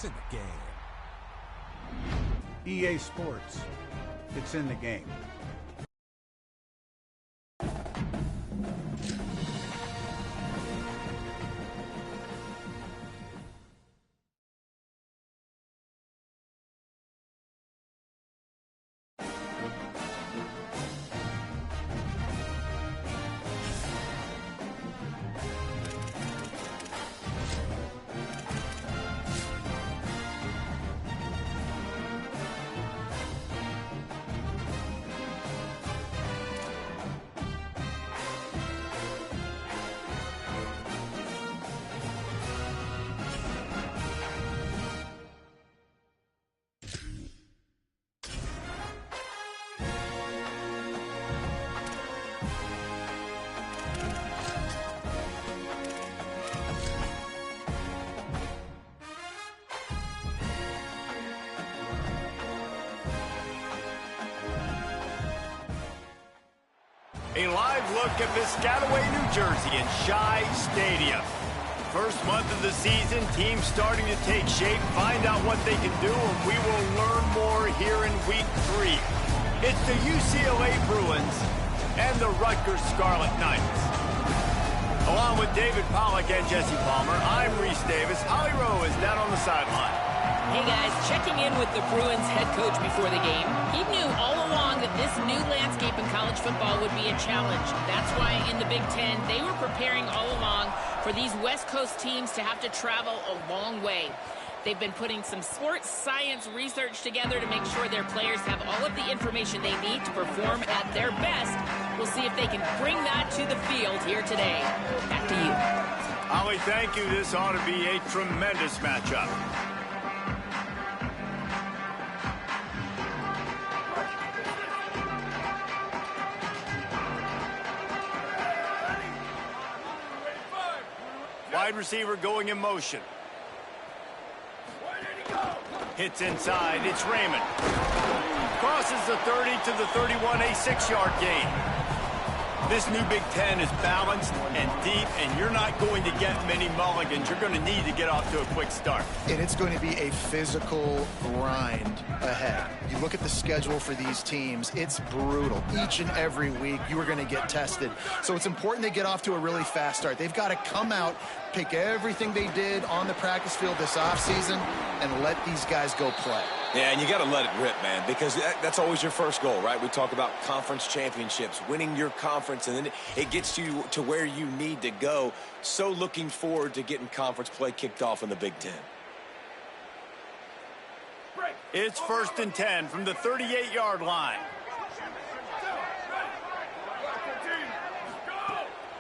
It's in the game. EA Sports. It's in the game. A live look at Piscataway, New Jersey in Shai Stadium. First month of the season, teams starting to take shape, find out what they can do, and we will learn more here in Week 3. It's the UCLA Bruins and the Rutgers Scarlet Knights. Along with David Pollack and Jesse Palmer, I'm Reese Davis. Holly Rowe is down on the sideline. Hey guys, checking in with the Bruins head coach before the game. He knew all along that this new landscape in college football would be a challenge. That's why in the Big Ten, they were preparing all along for these West Coast teams to have to travel a long way. They've been putting some sports science research together to make sure their players have all of the information they need to perform at their best. We'll see if they can bring that to the field here today. Back to you. Holly, thank you. This ought to be a tremendous matchup. Wide receiver going in motion. Hits inside. It's Raymond. Crosses the 30 to the 31, a 6-yard gain. This new Big Ten is balanced and deep, and you're not going to get many mulligans. You're going to need to get off to a quick start. And it's going to be a physical grind ahead. You look at the schedule for these teams, it's brutal. Each and every week, you are going to get tested. So it's important they get off to a really fast start. They've got to come out, pick everything they did on the practice field this offseason, and let these guys go play. Yeah, and you got to let it rip, man, because that's always your first goal, right? We talk about conference championships, winning your conference, and then it gets you to where you need to go. So looking forward to getting conference play kicked off in the Big Ten. It's 1st and 10 from the 38-yard line.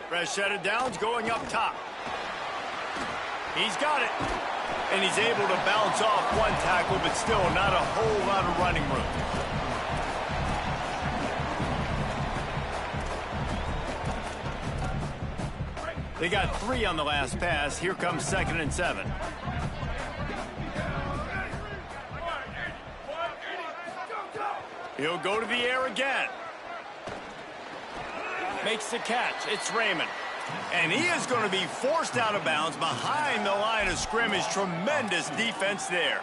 Fresh set of downs going up top. He's got it. And he's able to bounce off one tackle, but still not a whole lot of running room. They got 3 on the last pass. Here comes 2nd and 7. He'll go to the air again. Makes the catch. It's Raymond. And he is going to be forced out of bounds behind the line of scrimmage. Tremendous defense there.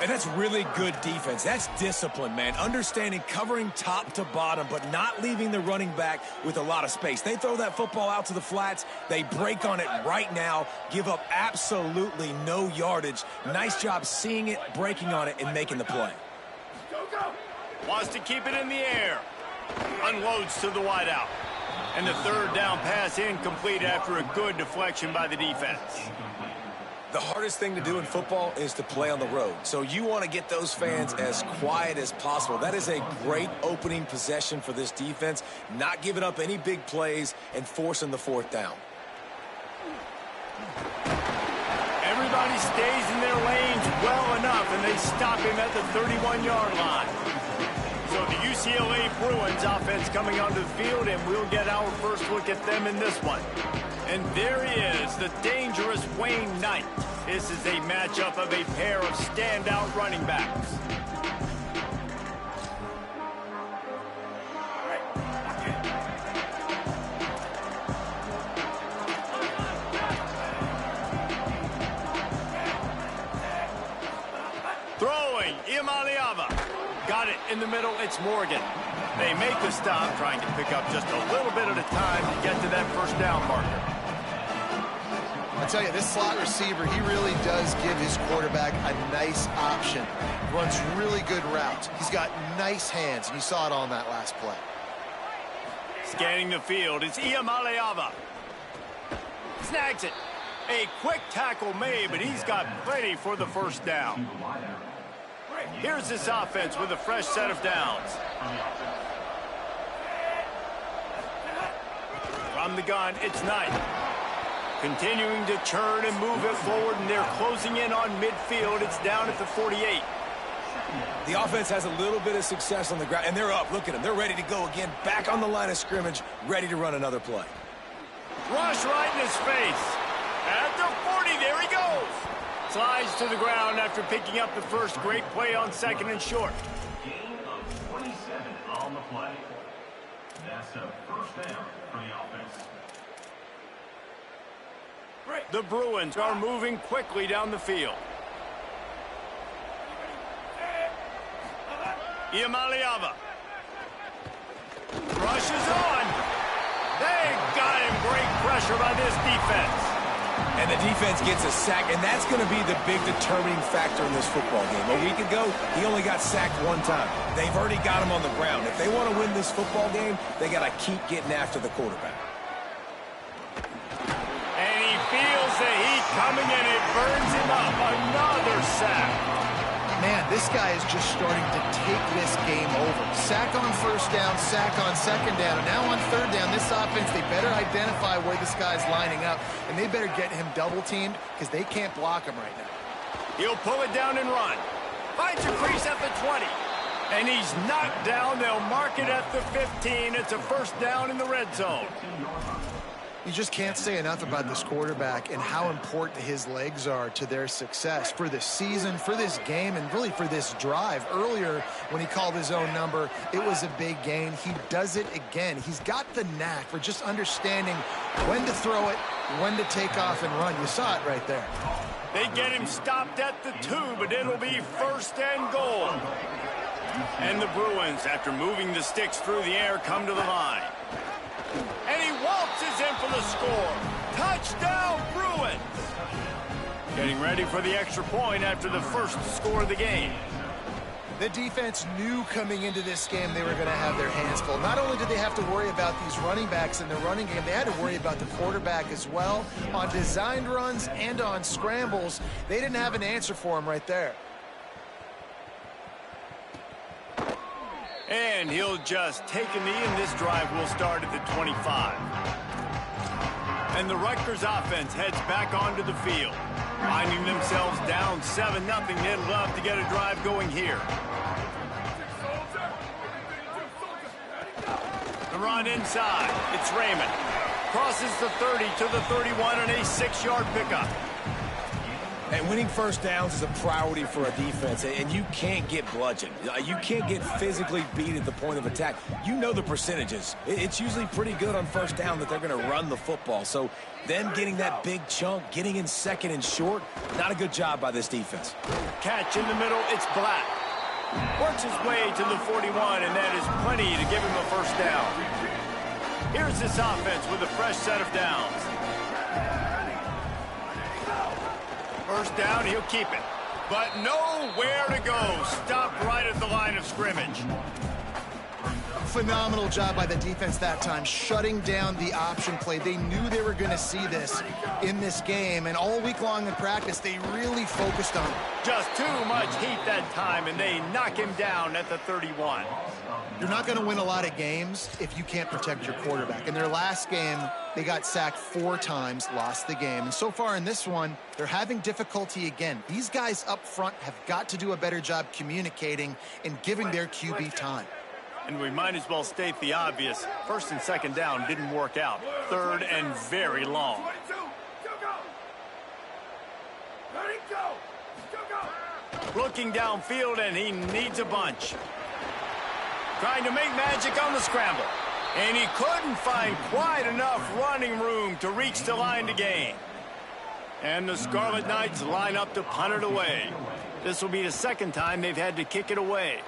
And that's really good defense. That's discipline, man. Understanding covering top to bottom, but not leaving the running back with a lot of space. They throw that football out to the flats. They break on it right now, give up absolutely no yardage. Nice job seeing it, breaking on it, and making the play. Wants to keep it in the air. Unloads to the wideout. And the 3rd down pass incomplete after a good deflection by the defense. The hardest thing to do in football is to play on the road. So you want to get those fans as quiet as possible. That is a great opening possession for this defense. Not giving up any big plays and forcing the 4th down. Everybody stays in their lanes well enough, and they stop him at the 31-yard line. So the UCLA Bruins offense coming onto the field, and we'll get our first look at them in this one. And there he is, the dangerous Wayne Knight. This is a matchup of a pair of standout running backs. line. Iamaleava. Got it in the middle. It's Morgan. They make the stop, trying to pick up just a little bit at a time to get to that first down marker. I tell you, this slot receiver, he really does give his quarterback a nice option. Runs really good routes. He's got nice hands, and you saw it on that last play. Scanning the field, it's Iamaleava. Snags it. A quick tackle made, but he's got plenty for the first down. Here's this offense with a fresh set of downs. From the gun, it's Knight. Continuing to churn and move it forward, and they're closing in on midfield. It's down at the 48. The offense has a little bit of success on the ground, and they're up. Look at them. They're ready to go again. Back on the line of scrimmage, ready to run another play. Rush right in his face. At the 40, there he goes. Slides to the ground after picking up the first. Great play on second and short. Gain of 27 on the play. That's a first down for the offense. The Bruins are moving quickly down the field. Iamaleava. Rushes on. They got him. Great pressure by this defense. And the defense gets a sack, and that's going to be the big determining factor in this football game. A week ago, he only got sacked one time. They've already got him on the ground. If they want to win this football game, they got to keep getting after the quarterback. And he feels the heat coming, and it burns him up. Another sack. Man, this guy is just starting to take this game over. Sack on first down, sack on second down, and now on third down, this offense, they better identify where this guy's lining up, and they better get him double-teamed because they can't block him right now. He'll pull it down and run. Finds a crease at the 20. And he's knocked down. They'll mark it at the 15. It's a first down in the red zone. You just can't say enough about this quarterback and how important his legs are to their success for this season, for this game, and really for this drive. Earlier, when he called his own number, it was a big gain. He does it again. He's got the knack for just understanding when to throw it, when to take off and run. You saw it right there. They get him stopped at the 2, but it'll be first and goal. And the Bruins, after moving the sticks through the air, come to the line. And he waltzes in for the score. Touchdown, Bruins! Getting ready for the extra point after the first score of the game. The defense knew coming into this game they were going to have their hands full. Not only did they have to worry about these running backs in the running game, they had to worry about the quarterback as well. On designed runs and on scrambles, they didn't have an answer for him right there. And he'll just take a knee, and this drive will start at the 25. And the Rutgers offense heads back onto the field. Finding themselves down 7-0, they'd love to get a drive going here. The run inside. It's Raymond. Crosses the 30 to the 31 on a 6-yard pickup. And winning first downs is a priority for a defense, and you can't get bludgeoned. You can't get physically beat at the point of attack. You know the percentages. It's usually pretty good on first down that they're going to run the football. So them getting that big chunk, getting in second and short, not a good job by this defense. Catch in the middle, it's Black. Works his way to the 41, and that is plenty to give him a first down. Here's this offense with a fresh set of downs. First down, he'll keep it. But nowhere to go. Stopped right at the line of scrimmage. Phenomenal job by the defense that time, shutting down the option play. They knew they were going to see this in this game, and all week long in practice, they really focused on it. Just too much heat that time, and they knock him down at the 31. You're not going to win a lot of games if you can't protect your quarterback. In their last game, they got sacked 4 times, lost the game. And so far in this one, they're having difficulty again. These guys up front have got to do a better job communicating and giving their QB time. And we might as well state the obvious. First and second down didn't work out. Third and very long. Looking downfield, and he needs a bunch. Trying to make magic on the scramble. And he couldn't find quite enough running room to reach the line to gain. And the Scarlet Knights line up to punt it away. This will be the second time they've had to kick it away.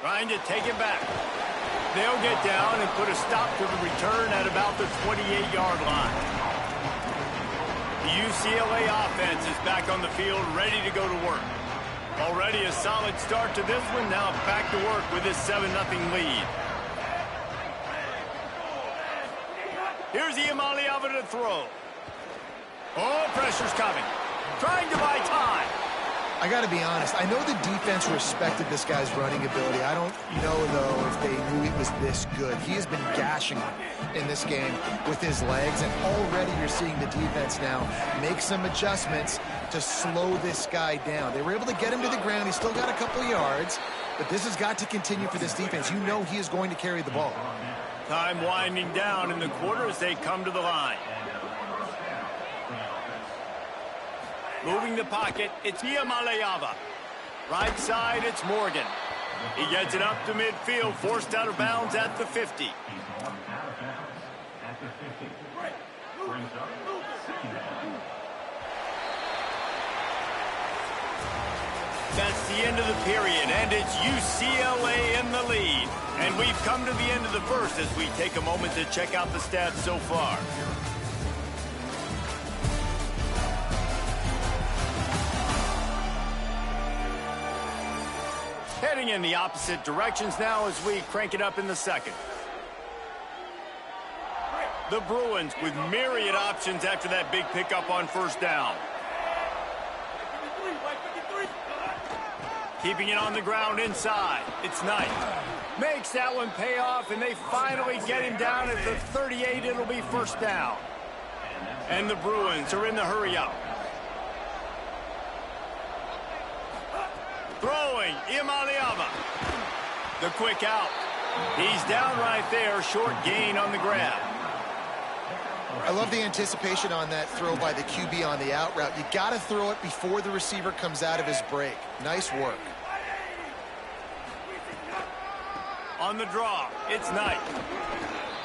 Trying to take it back. They'll get down and put a stop to the return at about the 28-yard line. The UCLA offense is back on the field, ready to go to work. Already a solid start to this one. Now back to work with this 7-0 lead. Here's Iamaleava to throw. Oh, pressure's coming. Trying to buy time. I got to be honest. I know the defense respected this guy's running ability. I don't know, though, if they knew he was this good. He has been gashing them in this game with his legs, and already you're seeing the defense now make some adjustments to slow this guy down. They were able to get him to the ground. He's still got a couple yards, but this has got to continue for this defense. You know he is going to carry the ball. Time winding down in the quarter as they come to the line. Moving the pocket, it's Iamaleava. Right side, it's Morgan. He gets it up to midfield, forced out of bounds at the 50. That's the end of the period, and it's UCLA in the lead. And we've come to the end of the first as we take a moment to check out the stats so far. Heading in the opposite directions now as we crank it up in the second. The Bruins with myriad options after that big pickup on first down. Keeping it on the ground inside. It's Knight. Makes that one pay off, and they finally get him down at the 38. It'll be first down. And the Bruins are in the hurry-up. Throwing, Iamaleava. The quick out. He's down right there, short gain on the grab. I love the anticipation on that throw by the QB on the out route. You got to throw it before the receiver comes out of his break. Nice work. On the draw, it's Knight.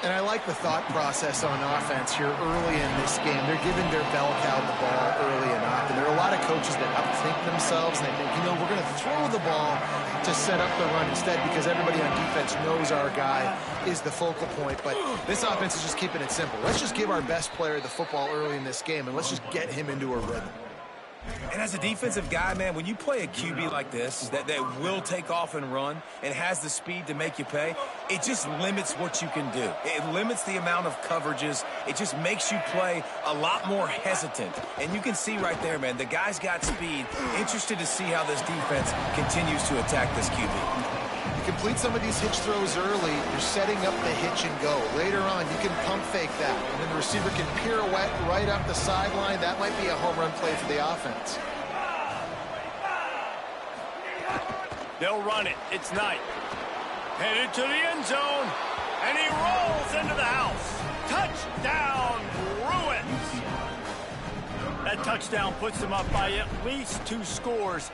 And I like the thought process on offense here early in this game. They're giving their bell cow the ball early enough. And there are a lot of coaches that upthink themselves. And they think, you know, we're going to throw the ball to set up the run instead because everybody on defense knows our guy is the focal point. But this offense is just keeping it simple. Let's just give our best player the football early in this game, and let's just get him into a rhythm. And as a defensive guy, man, when you play a QB like this that will take off and run and has the speed to make you pay, it just limits what you can do. It limits the amount of coverages. It just makes you play a lot more hesitant. And you can see right there, man, the guy's got speed. Interested to see how this defense continues to attack this QB. Complete some of these hitch throws early, you're setting up the hitch and go. Later on, you can pump fake that, and then the receiver can pirouette right up the sideline. That might be a home run play for the offense. They'll run it. It's Knight. Headed to the end zone, and he rolls into the house. Touchdown, Bruins! That touchdown puts them up by at least 2 scores.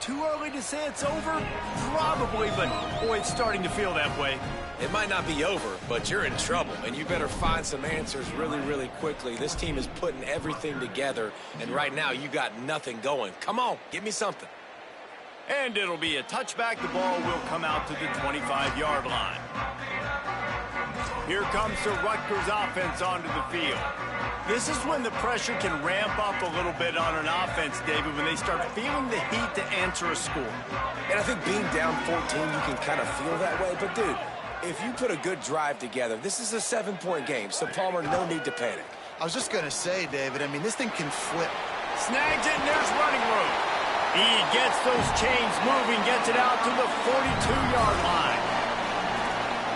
Too early to say it's over? Probably, but boy, it's starting to feel that way. It might not be over, but you're in trouble, and you better find some answers really, really quickly. This team is putting everything together, and right now you got nothing going. Come on, give me something. And it'll be a touchback. The ball will come out to the 25-yard line. Here comes the Rutgers offense onto the field. This is when the pressure can ramp up a little bit on an offense, David, when they start feeling the heat to answer a score. And I think being down 14, you can kind of feel that way. But, dude, if you put a good drive together, this is a 7-point game, so, Palmer, no need to panic. I was just going to say, David, I mean, this thing can flip. Snags it, and there's running room. He gets those chains moving, gets it out to the 42-yard line.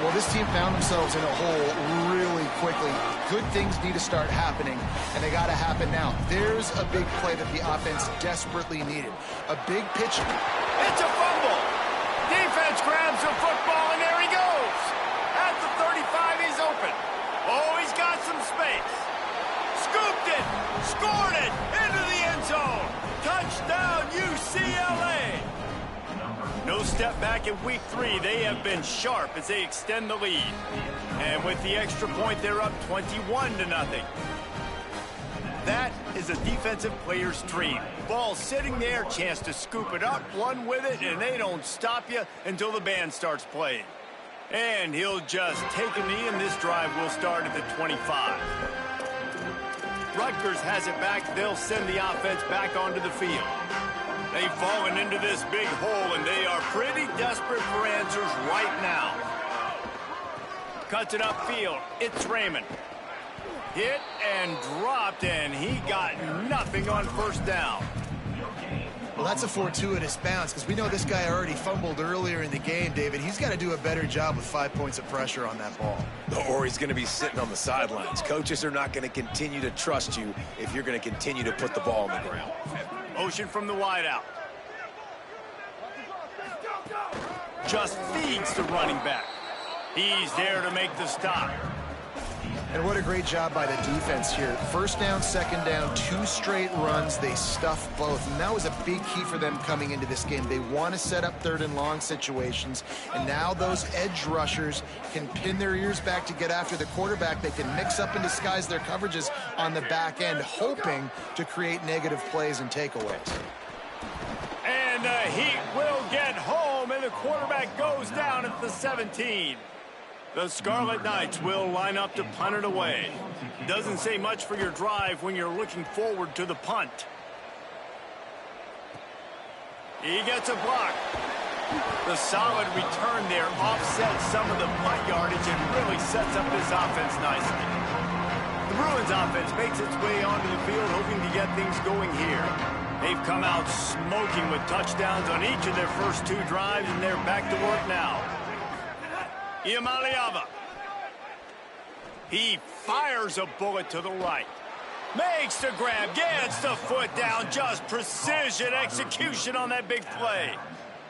Well, this team found themselves in a hole really quickly. Good things need to start happening, and they got to happen now. There's a big play that the offense desperately needed. A big pitch. It's a fumble. Defense grabs the football, and there he goes. At the 35, he's open. Oh, he's got some space. Scooped it. Scored it. Into the end zone. Touchdown, UCLA. No step back in week 3. They have been sharp as they extend the lead. And with the extra point, they're up 21-0. That is a defensive player's dream. Ball sitting there, chance to scoop it up, run with it, and they don't stop you until the band starts playing. And he'll just take a knee, and this drive will start at the 25. Rutgers has it back. They'll send the offense back onto the field. They've fallen into this big hole, and they are pretty desperate for answers right now. Cuts it upfield. It's Raymond. Hit and dropped, and he got nothing on first down. Well, that's a fortuitous bounce because we know this guy already fumbled earlier in the game, David. He's got to do a better job with 5 points of pressure on that ball. Or he's going to be sitting on the sidelines. Coaches are not going to continue to trust you if you're going to continue to put the ball on the ground. Motion from the wideout. Just feeds the running back. He's there to make the stop. And what a great job by the defense here. First down, second down, 2 straight runs. They stuffed both. And that was a big key for them coming into this game. They want to set up 3rd and long situations. And now those edge rushers can pin their ears back to get after the quarterback. They can mix up and disguise their coverages on the back end, hoping to create negative plays and takeaways. And the Heat will get home, and the quarterback goes down at the 17. The Scarlet Knights will line up to punt it away. Doesn't say much for your drive when you're looking forward to the punt. He gets a block. The solid return there offsets some of the punt yardage and really sets up this offense nicely. The Bruins offense makes its way onto the field, hoping to get things going here. They've come out smoking with touchdowns on each of their first 2 drives, and they're back to work now. Iamaleava. He fires a bullet to the right. Makes the grab, gets the foot down, just precision execution on that big play.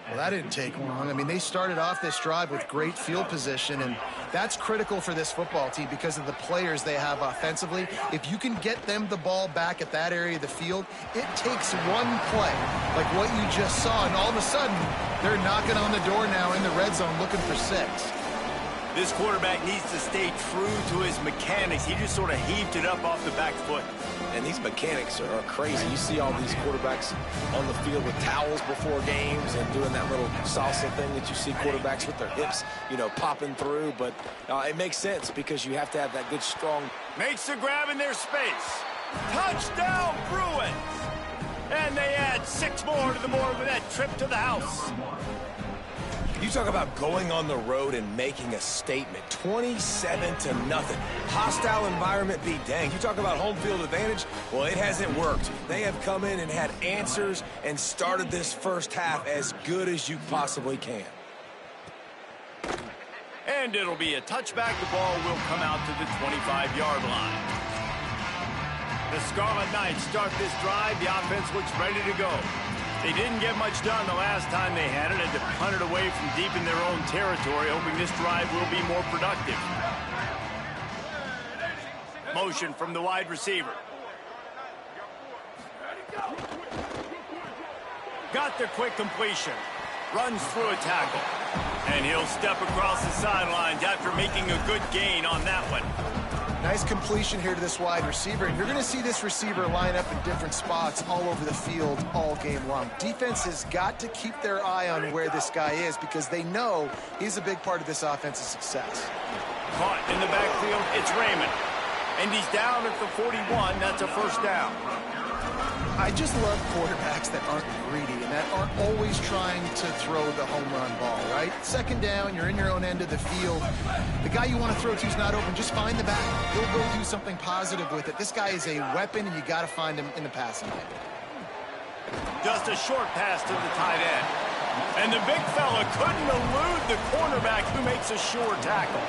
Well, that didn't take long. I mean, they started off this drive with great field position, and that's critical for this football team because of the players they have offensively. If you can get them the ball back at that area of the field, it takes one play, like what you just saw, and all of a sudden, they're knocking on the door now in the red zone looking for 6. This quarterback needs to stay true to his mechanics. He just sort of heaved it up off the back foot. And these mechanics are crazy. You see all these quarterbacks on the field with towels before games and doing that little salsa thing that you see quarterbacks with their hips, you know, popping through. But it makes sense because you have to have that good, strong. Makes the grab in their space. Touchdown, Bruins! And they add 6 more to the board with that trip to the house. You talk about going on the road and making a statement. 27-0. Hostile environment be danged. You talk about home field advantage. Well, it hasn't worked. They have come in and had answers and started this first half as good as you possibly can. And it'll be a touchback. The ball will come out to the 25-yard line. The Scarlet Knights start this drive. The offense looks ready to go. They didn't get much done the last time they had it, and to punt it away from deep in their own territory, hoping this drive will be more productive. Motion from the wide receiver. Got the quick completion. Runs through a tackle. And he'll step across the sidelines after making a good gain on that one. Nice completion here to this wide receiver, and you're going to see this receiver line up in different spots all over the field all game long. Defense has got to keep their eye on where this guy is because they know he's a big part of this offense's success. Caught in the backfield, it's Raymond. And he's down at the 41. That's a first down. I just love quarterbacks that aren't greedy and that aren't always trying to throw the home run ball, right? Second down, you're in your own end of the field. The guy you want to throw to is not open. Just find the back. He'll go do something positive with it. This guy is a weapon, and you got to find him in the passing game. Just a short pass to the tight end. And the big fella couldn't elude the cornerback who makes a sure tackle.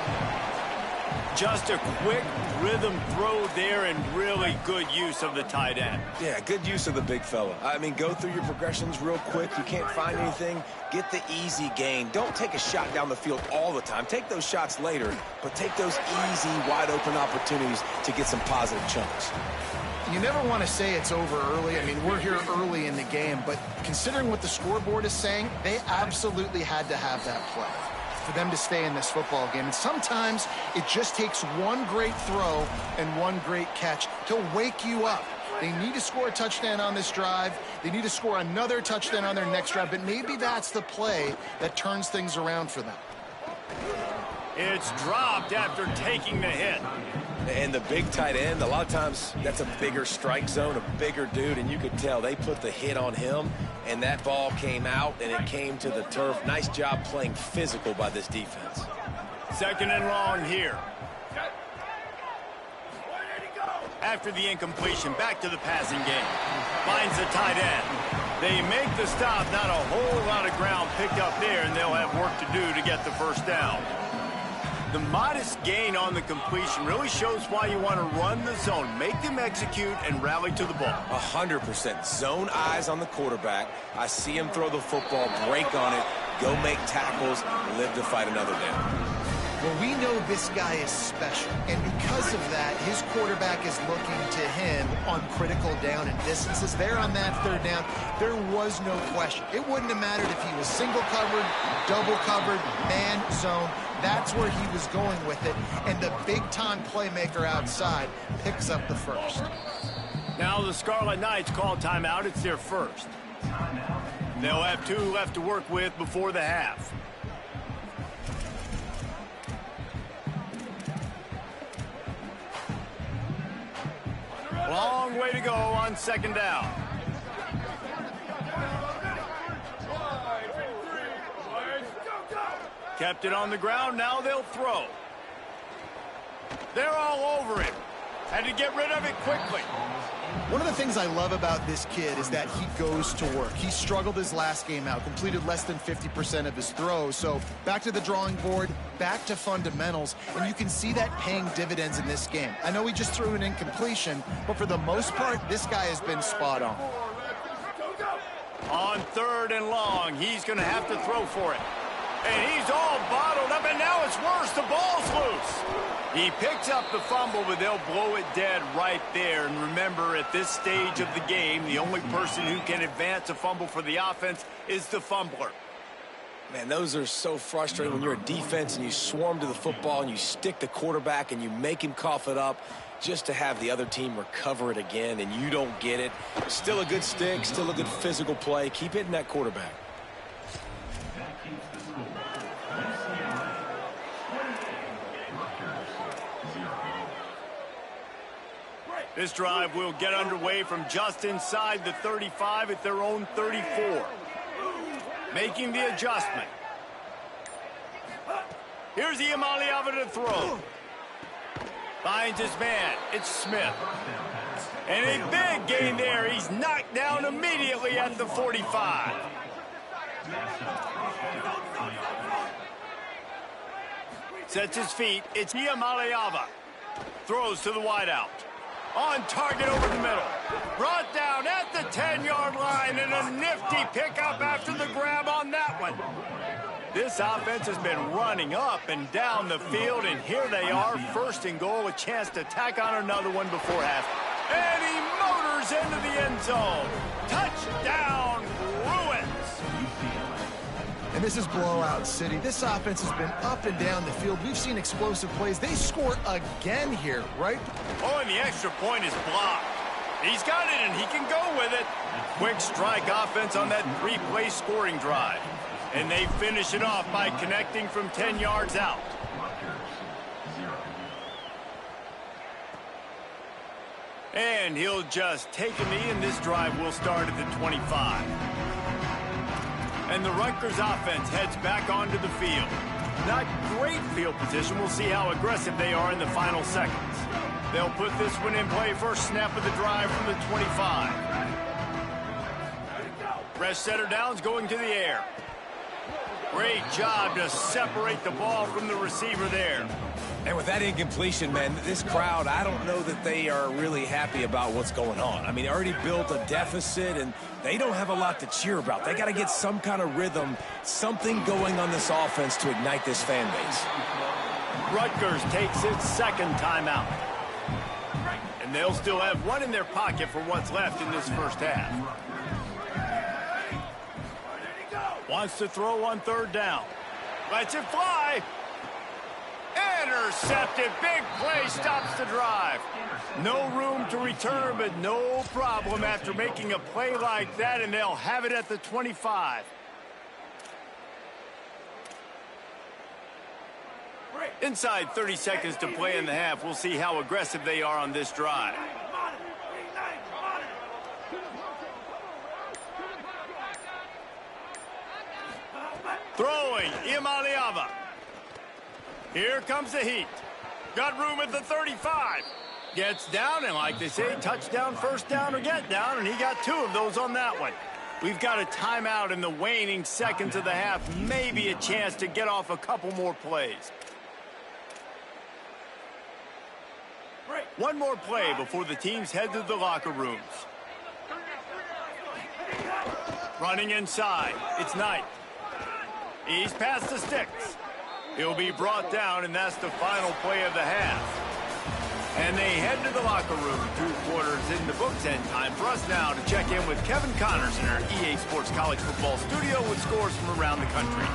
Just a quick rhythm throw there and really good use of the tight end. Yeah, good use of the big fella. I mean, go through your progressions real quick. You can't find anything. Get the easy gain. Don't take a shot down the field all the time. Take those shots later, but take those easy, wide-open opportunities to get some positive chunks. You never want to say it's over early. I mean, we're here early in the game, but considering what the scoreboard is saying, they absolutely had to have that play for them to stay in this football game. And sometimes it just takes one great throw and one great catch to wake you up. They need to score a touchdown on this drive. They need to score another touchdown on their next drive, but maybe that's the play that turns things around for them. It's dropped after taking the hit. And the big tight end, a lot of times that's a bigger strike zone, a bigger dude, and you could tell they put the hit on him, and that ball came out, and it came to the turf. Nice job playing physical by this defense. 2nd and long here. After the incompletion, back to the passing game. Finds the tight end. They make the stop, not a whole lot of ground picked up there, and they'll have work to do to get the first down. The modest gain on the completion really shows why you want to run the zone. Make them execute and rally to the ball. 100%. Zone eyes on the quarterback. I see him throw the football, break on it, go make tackles, live to fight another down. Well, we know this guy is special, and because of that, his quarterback is looking to him on critical down and distances. There on that 3rd down, there was no question. It wouldn't have mattered if he was single covered, double covered, man, zone. That's where he was going with it, and the big-time playmaker outside picks up the first. Now the Scarlet Knights call timeout. It's their first. They'll have 2 left to work with before the half. Long way to go on 2nd down. Kept it on the ground. Now they'll throw. They're all over him. Had to get rid of it quickly. One of the things I love about this kid is that he goes to work. He struggled his last game out, completed less than 50% of his throws. So back to the drawing board, back to fundamentals, and you can see that paying dividends in this game. I know he just threw an incompletion, but for the most part, this guy has been spot on. On 3rd and long, he's going to have to throw for it. And he's all bottled up, and now it's worse. The ball's loose. He picks up the fumble, but they'll blow it dead right there. And remember, at this stage of the game, the only person who can advance a fumble for the offense is the fumbler. Man, those are so frustrating when you're a defense and you swarm to the football and you stick the quarterback and you make him cough it up just to have the other team recover it again and you don't get it. Still a good stick, still a good physical play. Keep hitting that quarterback. This drive will get underway from just inside the 35 at their own 34. Making the adjustment. Here's Iamaleava to throw. Finds his man. It's Smith. And a big gain there. He's knocked down immediately at the 45. Sets his feet. It's Iamaleava. Throws to the wideout. On target over the middle. Brought down at the 10-yard line, and a nifty pickup after the grab on that one. This offense has been running up and down the field, and here they are, 1st and goal, a chance to tack on another one before half. And he motors into the end zone. Touchdown, Bruins. And this is blowout city. This offense has been up and down the field. We've seen explosive plays. They score again here, right? Oh, and the extra point is blocked. He's got it, and he can go with it. Quick strike offense on that 3-play scoring drive. And they finish it off by connecting from 10 yards out. And he'll just take a knee, and this drive will start at the 25. And the Rutgers offense heads back onto the field. Not great field position. We'll see how aggressive they are in the final seconds. They'll put this one in play. First snap of the drive from the 25. Fresh setter downs going to the air. Great job to separate the ball from the receiver there. And with that incompletion, man, this crowd, I don't know that they are really happy about what's going on. I mean, they already built a deficit, and they don't have a lot to cheer about. They got to get some kind of rhythm, something going on this offense to ignite this fan base. Rutgers takes its 2nd timeout. And they'll still have one in their pocket for what's left in this first half. Wants to throw on 3rd down. Lets it fly. Intercepted. Big play stops the drive. No room to return, but no problem after making a play like that, and they'll have it at the 25. Inside 30 seconds to play in the half. We'll see how aggressive they are on this drive. Throwing, Imaliava. Here comes the heat. Got room at the 35. Gets down, and like they say, touchdown, first down, or get down, and he got 2 of those on that one. We've got a timeout in the waning seconds of the half. Maybe a chance to get off a couple more plays. One more play before the teams head to the locker rooms. Running inside, it's Knight. He's past the sticks. He'll be brought down, and that's the final play of the half. And they head to the locker room. 2 quarters in the books, and time for us now to check in with Kevin Connors in our EA Sports College Football studio with scores from around the country.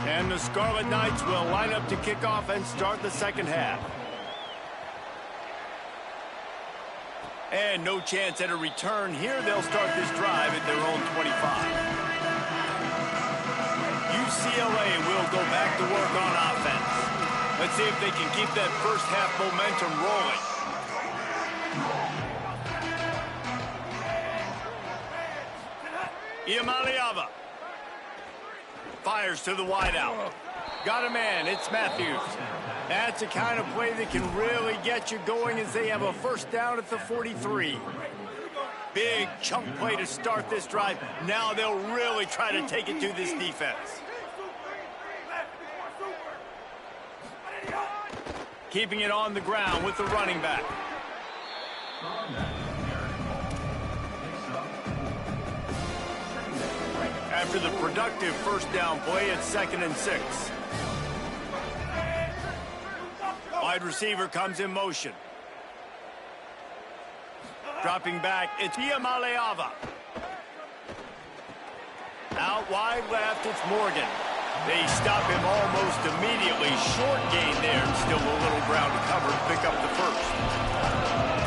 And the Scarlet Knights will line up to kick off and start the second half. And no chance at a return here. They'll start this drive at their own 25. UCLA will go back to work on offense. Let's see if they can keep that first half momentum rolling. Imaliava. Fires to the wideout. Got a man. It's Matthews. That's the kind of play that can really get you going as they have a first down at the 43. Big chunk play to start this drive. Now they'll really try to take it to this defense. Keeping it on the ground with the running back. After the productive first down play, it's 2nd and 6. Wide receiver comes in motion. Dropping back, it's Imaliava. Out wide left, it's Morgan. They stop him almost immediately. Short gain there, and still a little ground to cover to pick up the first.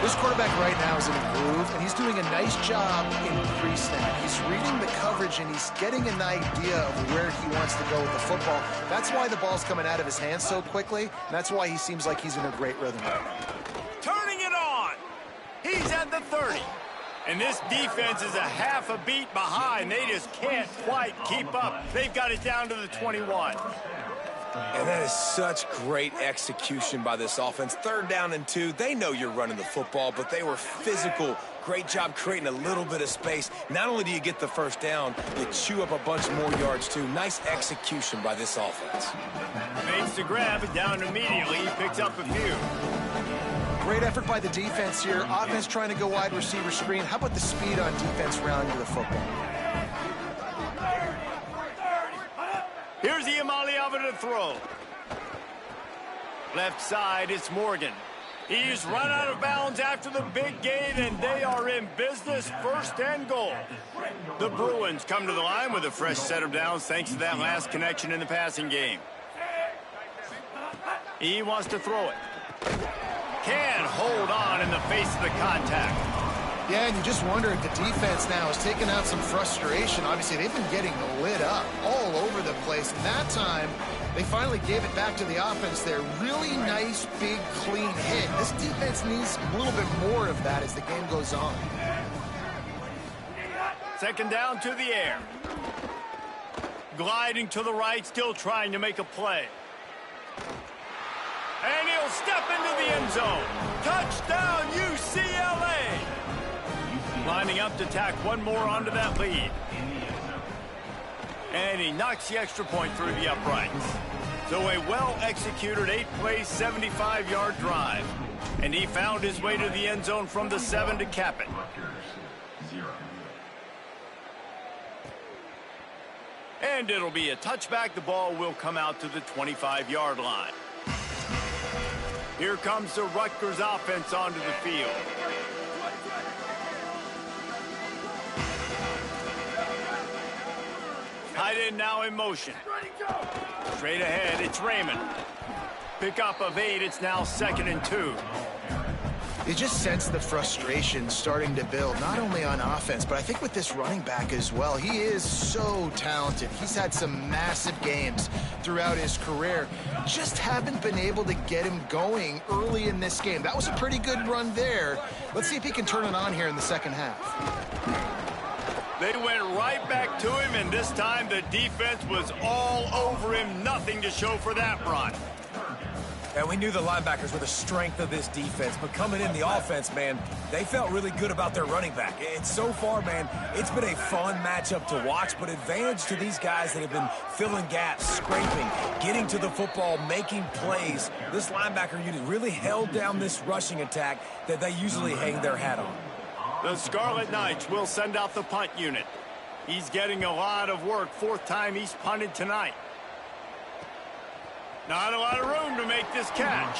This quarterback right now is in a groove, and he's doing a nice job in pre-snap. He's reading the coverage, and he's getting an idea of where he wants to go with the football. That's why the ball's coming out of his hands so quickly, and that's why he seems like he's in a great rhythm right now. Turning it on. He's at the 30. And this defense is a half a beat behind. They just can't quite keep up. They've got it down to the 21. And that is such great execution by this offense. 3rd down and 2. They know you're running the football, but they were physical. Great job creating a little bit of space. Not only do you get the first down, you chew up a bunch more yards, too. Nice execution by this offense. Makes the grab, down immediately. He picks up a few. Great effort by the defense here. Offense trying to go wide receiver screen. How about the speed on defense rounding to the football? Here's the Imaliava to throw. Left side, it's Morgan. He's run out of bounds after the big gain, and they are in business. 1st and goal. The Bruins come to the line with a fresh set of downs thanks to that last connection in the passing game. He wants to throw it. Can hold on in the face of the contact. Yeah, and you just wonder if the defense now is taking out some frustration. Obviously, they've been getting lit up all over the place. And that time, they finally gave it back to the offense there. Really nice, big, clean hit. This defense needs a little bit more of that as the game goes on. 2nd down to the air. Gliding to the right, still trying to make a play. And he'll step into the end zone. Touchdown, UCLA! Lining up to tack one more onto that lead. And he knocks the extra point through the uprights. So a well-executed 8-play, 75-yard drive. And he found his way to the end zone from the 7 to cap it. And it'll be a touchback. The ball will come out to the 25-yard line. Here comes the Rutgers offense onto the field. Tight end now in motion. Straight ahead, it's Raymond. Pickup of 8, it's now 2nd and 2. You just sense the frustration starting to build, not only on offense, but I think with this running back as well. He is so talented. He's had some massive games throughout his career. Just haven't been able to get him going early in this game. That was a pretty good run there. Let's see if he can turn it on here in the second half. They went right back to him, and this time the defense was all over him. Nothing to show for that run. And we knew the linebackers were the strength of this defense, but coming in the offense, man, they felt really good about their running back. And so far, man, it's been a fun matchup to watch, but advantage to these guys that have been filling gaps, scraping, getting to the football, making plays. This linebacker unit really held down this rushing attack that they usually hang their hat on. The Scarlet Knights will send out the punt unit. He's getting a lot of work. 4th time he's punted tonight. Not a lot of room to make this catch.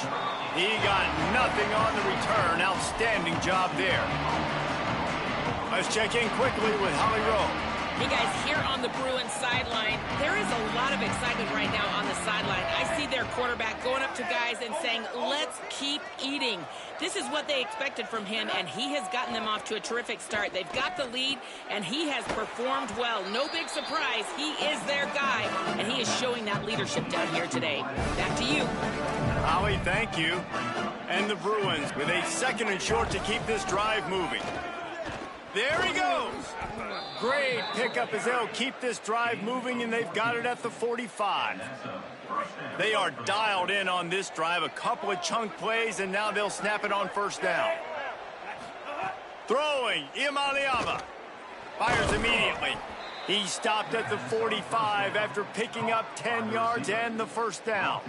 He got nothing on the return. Outstanding job there. Let's check in quickly with Holly Rowe. Hey guys, here on the Bruins sideline, there is a lot of excitement right now on the sideline. I see their quarterback going up to guys and saying, let's keep eating. This is what they expected from him, and he has gotten them off to a terrific start. They've got the lead, and he has performed well. No big surprise. He is their guy, and he is showing that leadership down here today. Back to you. Holly, thank you. And the Bruins with a 2nd and short to keep this drive moving. There he goes. Great pickup as they'll keep this drive moving, and they've got it at the 45. They are dialed in on this drive. A couple of chunk plays, and now they'll snap it on 1st down. Throwing, Imaliava. Fires immediately. He stopped at the 45 after picking up 10 yards and the 1st down.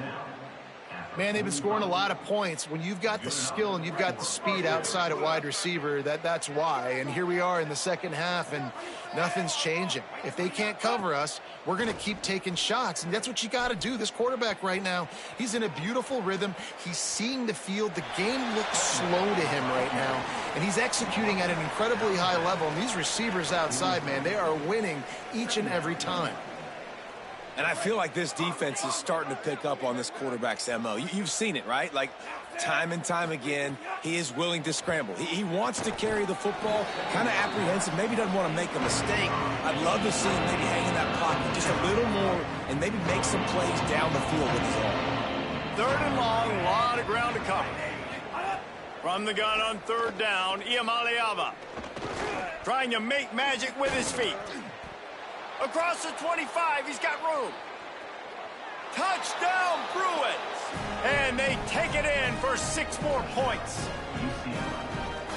Man, they've been scoring a lot of points. When you've got the skill and you've got the speed outside at wide receiver, that's why. And here we are in the second half, and nothing's changing. If they can't cover us, we're going to keep taking shots, and that's what you got to do. This quarterback right now, he's in a beautiful rhythm. He's seeing the field. The game looks slow to him right now, and he's executing at an incredibly high level. And these receivers outside, man, they are winning each and every time. And I feel like this defense is starting to pick up on this quarterback's MO. You've seen it, right? Like, time and time again, he is willing to scramble. He wants to carry the football, kind of apprehensive, maybe doesn't want to make a mistake. I'd love to see him maybe hang in that pocket just a little more and maybe make some plays down the field with his arm. 3rd and long, a lot of ground to cover. From the gun on 3rd down, Iamaleava trying to make magic with his feet. Across the 25, he's got room. Touchdown, Bruins! And they take it in for 6 more points.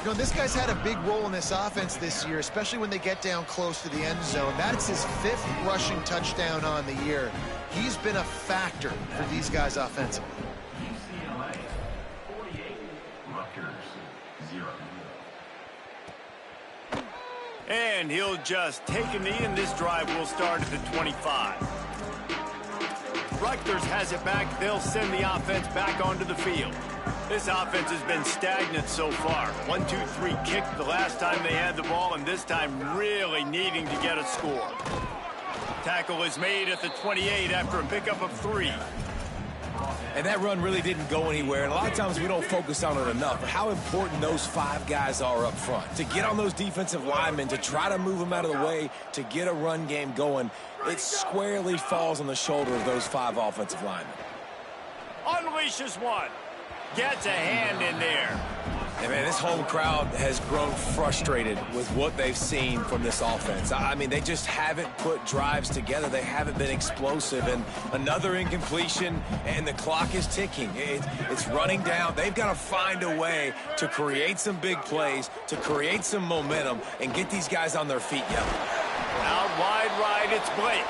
You know, this guy's had a big role in this offense this year, especially when they get down close to the end zone. That's his 5th rushing touchdown on the year. He's been a factor for these guys offensively. UCLA 48, Rutgers 0. And he'll just take a knee, and this drive will start at the 25. Rutgers has it back. They'll send the offense back onto the field. This offense has been stagnant so far. 1-2-3 kick the last time they had the ball, and this time really needing to get a score. Tackle is made at the 28 after a pickup of 3. And that run really didn't go anywhere. And a lot of times we don't focus on it enough. But how important those 5 guys are up front. To get on those defensive linemen, to try to move them out of the way, to get a run game going, it squarely falls on the shoulder of those 5 offensive linemen. Unleashes one. Gets a hand in there. And man, this home crowd has grown frustrated with what they've seen from this offense. I mean, they just haven't put drives together. They haven't been explosive. And another incompletion, and the clock is ticking. It's running down. They've got to find a way to create some big plays, to create some momentum, and get these guys on their feet yelling. Out wide right, it's Blake.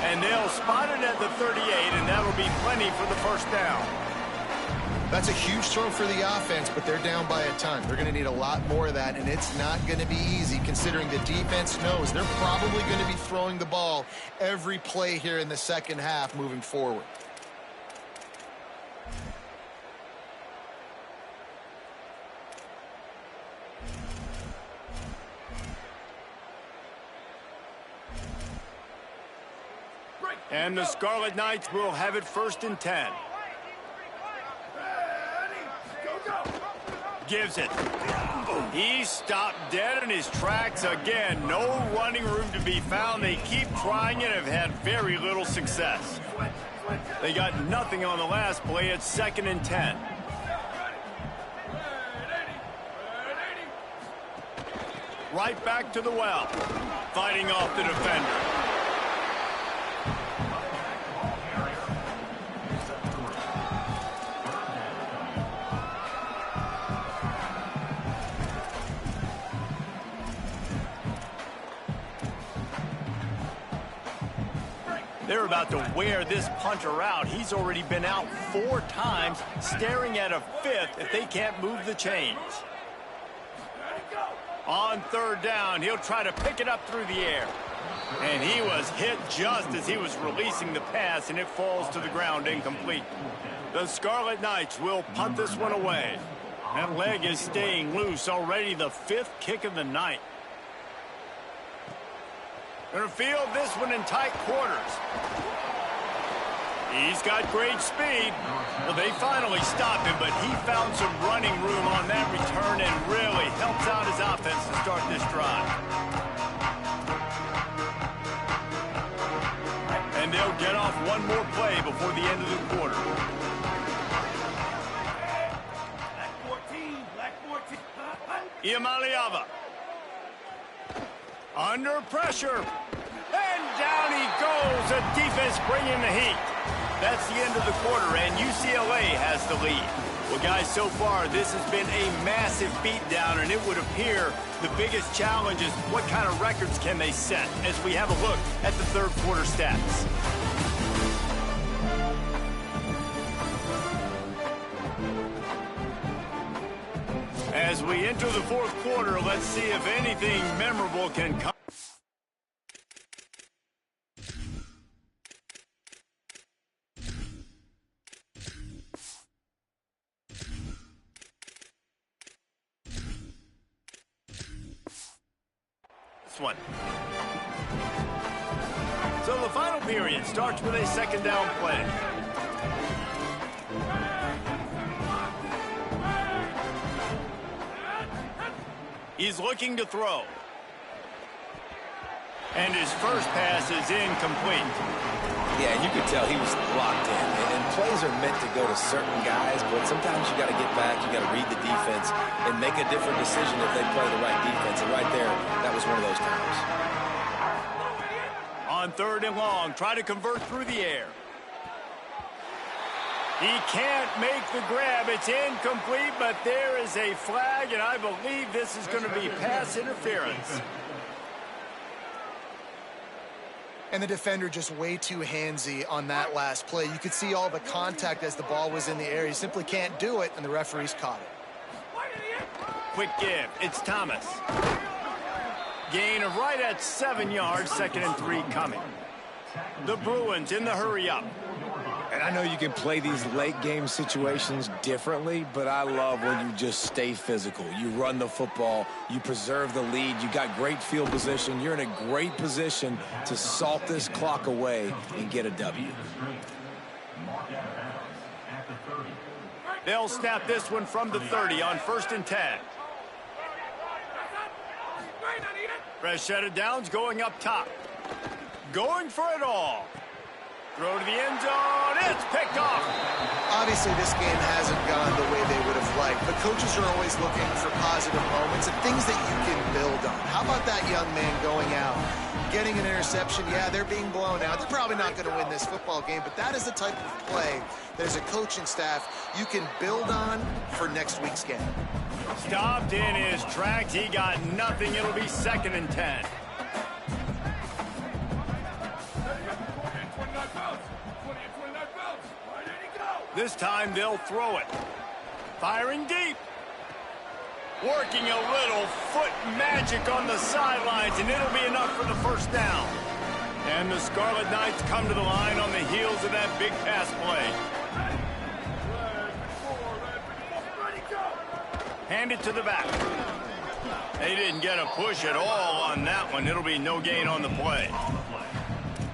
And they'll spot it at the 38, and that'll be plenty for the 1st down. That's a huge throw for the offense, but they're down by a ton. They're going to need a lot more of that, and it's not going to be easy considering the defense knows they're probably going to be throwing the ball every play here in the second half moving forward. And the Scarlet Knights will have it 1st and 10. Gives it. He stopped dead in his tracks again. No running room to be found. They keep trying and have had very little success. They got nothing on the last play. It's 2nd and 10. Right back to the well. Fighting off the defender. They're about to wear this punter out. He's already been out 4 times, staring at a 5th if they can't move the chains. On 3rd down, he'll try to pick it up through the air. And he was hit just as he was releasing the pass, and it falls to the ground incomplete. The Scarlet Knights will punt this one away. That leg is staying loose, already the 5th kick of the night. Gonna field this one in tight quarters. He's got great speed. Well, they finally stopped him, but he found some running room on that return and really helps out his offense to start this drive. And they'll get off one more play before the end of the quarter. Black 14. Iamaleava. Under pressure. And down he goes. The defense bringing the heat. That's the end of the quarter, and UCLA has the lead. Well, guys, so far, this has been a massive beatdown, and it would appear the biggest challenge is what kind of records can they set as we have a look at the 3rd quarter stats. As we enter the 4th quarter, let's see if anything memorable can come. This one. So the final period starts with a 2nd down play. He's looking to throw. And his first pass is incomplete. Yeah, you could tell he was locked in. And plays are meant to go to certain guys, but sometimes you got to get back, you got to read the defense, and make a different decision if they play the right defense. And right there, that was one of those times. On 3rd and long, try to convert through the air. He can't make the grab. It's incomplete, but there is a flag, and I believe this is going to be pass interference. And the defender just way too handsy on that last play. You could see all the contact as the ball was in the air. He simply can't do it, and the referees caught it. Quick give. It's Thomas. Gain of right at 7 yards, 2nd and 3 coming. The Bruins in the hurry-up. And I know you can play these late-game situations differently, but I love when you just stay physical. You run the football, you preserve the lead, you got great field position, you're in a great position to salt this clock away and get a W. They'll snap this one from the 30 on 1st and 10. Freshetta Downs going up top. Going for it all. Throw to the end zone. It's picked off. Obviously, this game hasn't gone the way they would have liked, but coaches are always looking for positive moments and things that you can build on. How about that young man going out, getting an interception? Yeah, they're being blown out. They're probably not going to win this football game, but that is the type of play that as a coaching staff you can build on for next week's game. Stopped in his tracks. He got nothing. It'll be 2nd and 10. This time they'll throw it. Firing deep. Working a little foot magic on the sidelines, and it'll be enough for the first down. And the Scarlet Knights come to the line on the heels of that big pass play. Hand it to the back. They didn't get a push at all on that one. It'll be no gain on the play.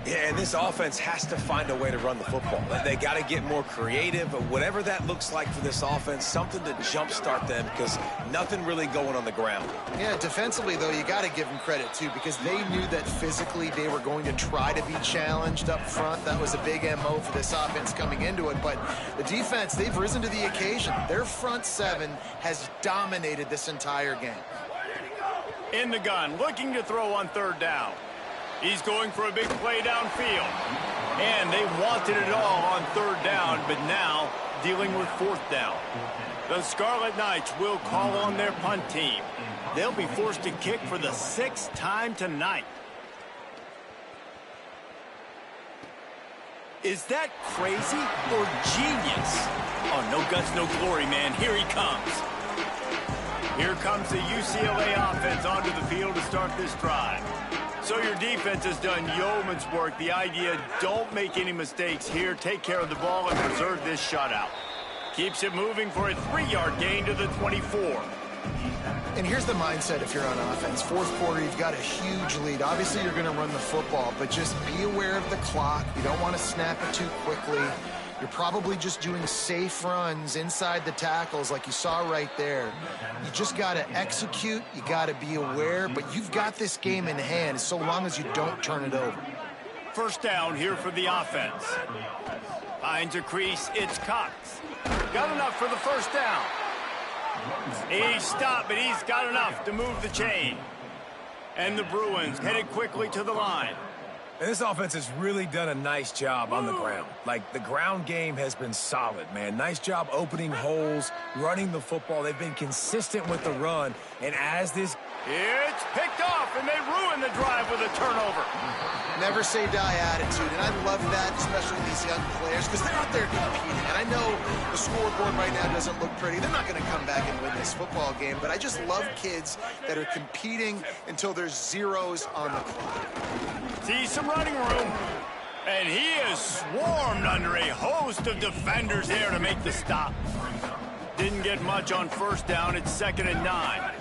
Yeah, and this offense has to find a way to run the football. They got to get more creative, whatever that looks like for this offense, something to jumpstart them because nothing really going on the ground. Yeah, defensively, though, you got to give them credit, too, because they knew that physically they were going to try to be challenged up front. That was a big MO for this offense coming into it. But the defense, they've risen to the occasion. Their front seven has dominated this entire game. In the gun, looking to throw on third down. He's going for a big play downfield. And they wanted it all on third down, but now dealing with fourth down. The Scarlet Knights will call on their punt team. They'll be forced to kick for the 6th time tonight. Is that crazy or genius? Oh, no guts, no glory, man. Here he comes. Here comes the UCLA offense onto the field to start this drive. So your defense has done yeoman's work. The idea, don't make any mistakes here. Take care of the ball and preserve this shutout. Keeps it moving for a 3-yard gain to the 24. And here's the mindset if you're on offense. Fourth quarter, you've got a huge lead. Obviously, you're going to run the football, but just be aware of the clock. You don't want to snap it too quickly. You're probably just doing safe runs inside the tackles like you saw right there. You just got to execute. You got to be aware, but you've got this game in hand so long as you don't turn it over. First down here for the offense. Finds a crease. It's Cox. Got enough for the first down. He stopped, but he's got enough to move the chain. And the Bruins headed quickly to the line. And this offense has really done a nice job on the ground. Like, the ground game has been solid, man. Nice job opening holes, running the football. They've been consistent with the run. And as this... It's picked off, and they ruin the drive with a turnover. Never say die attitude, and I love that, especially these young players, because they're out there competing. And I know the scoreboard right now doesn't look pretty. They're not going to come back and win this football game, but I just love kids that are competing until there's zeros on the clock. See some running room, and he is swarmed under a host of defenders there to make the stop. Didn't get much on first down. It's 2nd and 9.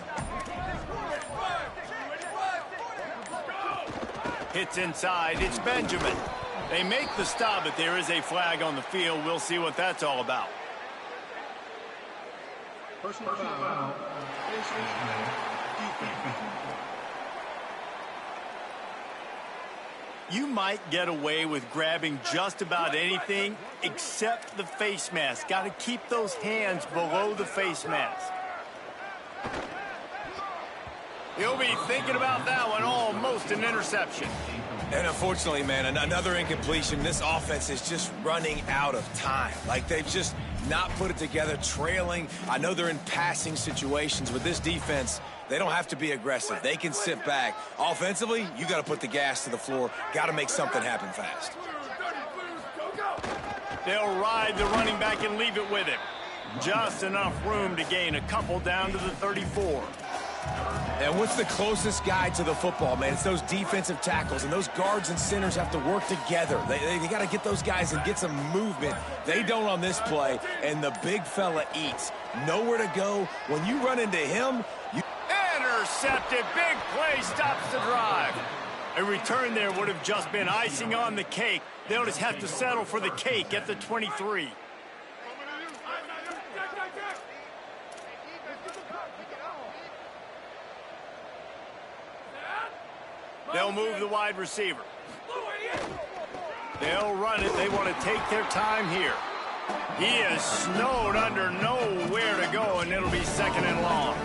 Hits inside. It's Benjamin. They make the stop, but there is a flag on the field. We'll see what that's all about. Personal foul. You might get away with grabbing just about anything except the face mask. Got to keep those hands below the face mask. He'll be thinking about that one. Almost an interception. And unfortunately, man, another incompletion. This offense is just running out of time. Like, they've just not put it together, trailing. I know they're in passing situations. With this defense, they don't have to be aggressive. They can sit back. Offensively, you got to put the gas to the floor. Got to make something happen fast. They'll ride the running back and leave it with him. Just enough room to gain a couple down to the 34. And what's the closest guy to the football, man? It's those defensive tackles, and those guards and centers have to work together. They got to get those guys and get some movement. They don't on this play, and the big fella eats. Nowhere to go. When you run into him, you... Intercepted. Big play stops the drive. A return there would have just been icing on the cake. They'll just have to settle for the cake at the 23. They'll move the wide receiver. They'll run it. They want to take their time here. He is snowed under, nowhere to go, and it'll be 2nd and long.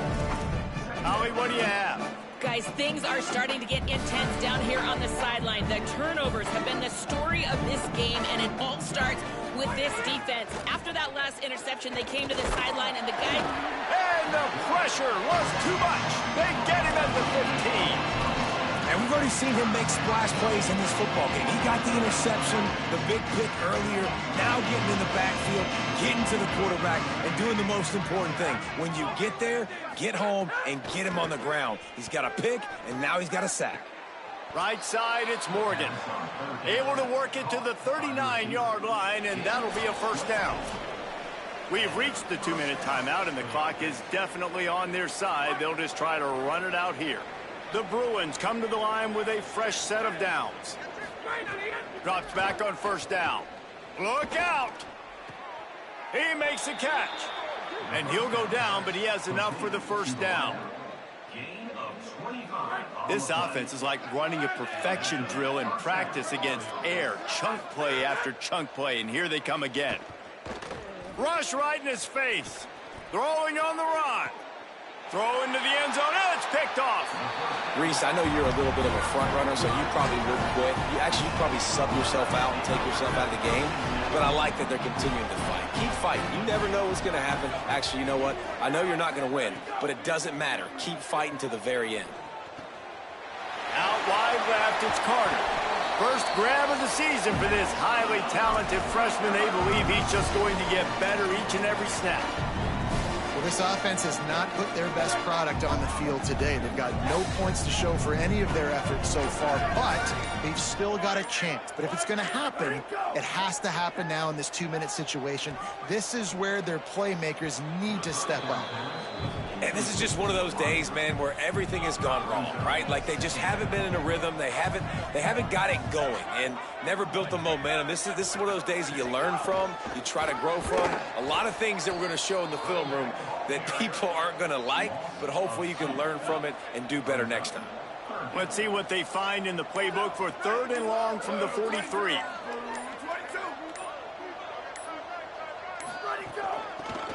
Holly, what do you have? Guys, things are starting to get intense down here on the sideline. The turnovers have been the story of this game, and it all starts with this defense. After that last interception, they came to the sideline, and the guy... And the pressure was too much. They get him at the 15. And we've already seen him make splash plays in this football game. He got the interception, the big pick earlier, now getting in the backfield, getting to the quarterback, and doing the most important thing. When you get there, get home, and get him on the ground. He's got a pick, and now he's got a sack. Right side, it's Morgan. Able to work it to the 39-yard line, and that'll be a first down. We've reached the 2-minute timeout, and the clock is definitely on their side. They'll just try to run it out here. The Bruins come to the line with a fresh set of downs. Drops back on first down. Look out! He makes a catch. And he'll go down, but he has enough for the first down. Gain of 25. This offense is like running a perfection drill in practice against air. Chunk play after chunk play, and here they come again. Rush right in his face. Throwing on the run. Throw into the end zone, and it's picked off. Reese, I know you're a little bit of a front runner, so you probably wouldn't quit. You probably sub yourself out and take yourself out of the game. But I like that they're continuing to fight. Keep fighting. You never know what's going to happen. Actually, you know what? I know you're not going to win, but it doesn't matter. Keep fighting to the very end. Out wide left, it's Carter. First grab of the season for this highly talented freshman. They believe he's just going to get better each and every snap. Well, this offense has not put their best product on the field today. They've got no points to show for any of their efforts so far, but they've still got a chance. But if it's going to happen, it has to happen now in this 2-minute situation. This is where their playmakers need to step up. And this is just one of those days, man, where everything has gone wrong, right? Like they just haven't been in a rhythm. They haven't got it going and never built the momentum. This is one of those days that you learn from, you try to grow from. A lot of things that we're going to show in the film room that people aren't going to like, but hopefully you can learn from it and do better next time. Let's see what they find in the playbook for 3rd and long from the 43.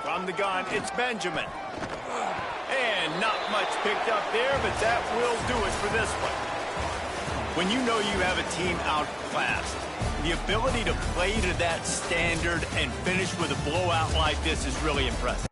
From the gun, it's Benjamin. And not much picked up there, but that will do it for this one. When you know you have a team outclassed, the ability to play to that standard and finish with a blowout like this is really impressive.